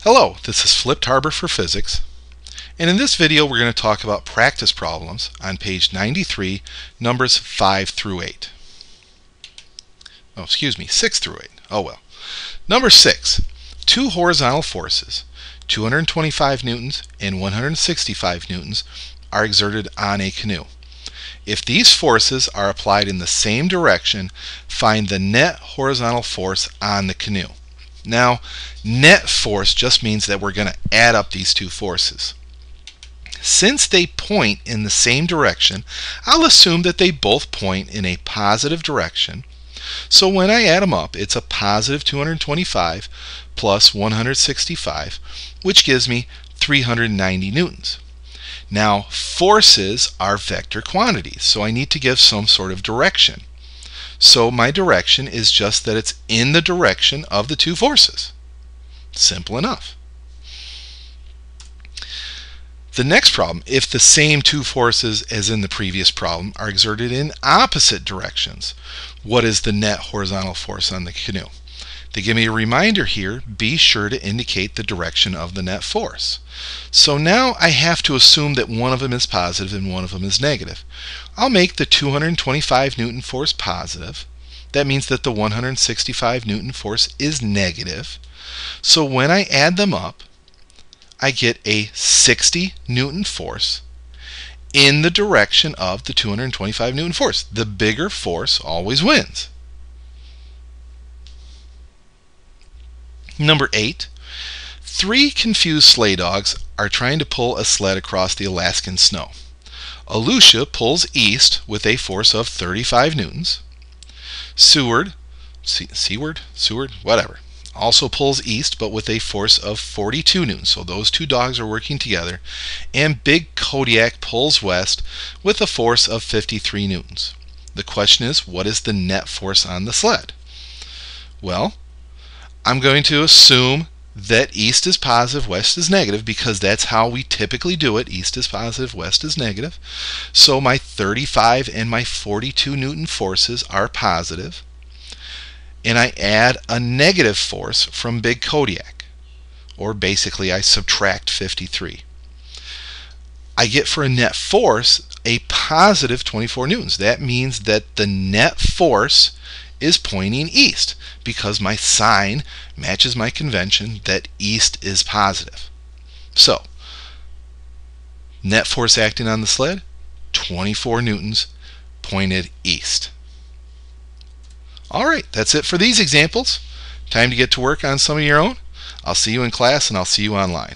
Hello, this is FlippedHarber for Physics, and in this video we're going to talk about practice problems on page 93, numbers 5 through 8. Oh, excuse me, 6 through 8. Oh well. Number 6. Two horizontal forces, 225 newtons and 165 newtons, are exerted on a canoe. If these forces are applied in the same direction, find the net horizontal force on the canoe. Now, net force just means that we're going to add up these two forces. Since they point in the same direction, I'll assume that they both point in a positive direction. So when I add them up, it's a positive 225 plus 165, which gives me 390 newtons. Now, forces are vector quantities, so I need to give some sort of direction. So my direction is just that it's in the direction of the two forces. Simple enough. The next problem, if the same two forces as in the previous problem are exerted in opposite directions, what is the net horizontal force on the canoe? They give me a reminder here, be sure to indicate the direction of the net force. So now I have to assume that one of them is positive and one of them is negative. I'll make the 225 Newton force positive. That means that the 165 Newton force is negative. So when I add them up, I get a 60 Newton force in the direction of the 225 Newton force. The bigger force always wins. Number 8. Three confused sleigh dogs are trying to pull a sled across the Alaskan snow. Alutia pulls east with a force of 35 newtons. Seward, whatever, also pulls east but with a force of 42 newtons. So those two dogs are working together. And big Kodiak pulls west with a force of 53 newtons. The question is, what is the net force on the sled? Well, I'm going to assume that east is positive, west is negative, because that's how we typically do it. East is positive, west is negative. So my 35 and my 42 Newton forces are positive. And I add a negative force from big Kodiak. Or basically I subtract 53. I get for a net force a positive 24 newtons. That means that the net force is pointing east, because my sign matches my convention that east is positive. So, net force acting on the sled, 24 newtons pointed east. Alright, that's it for these examples. Time to get to work on some of your own. I'll see you in class and I'll see you online.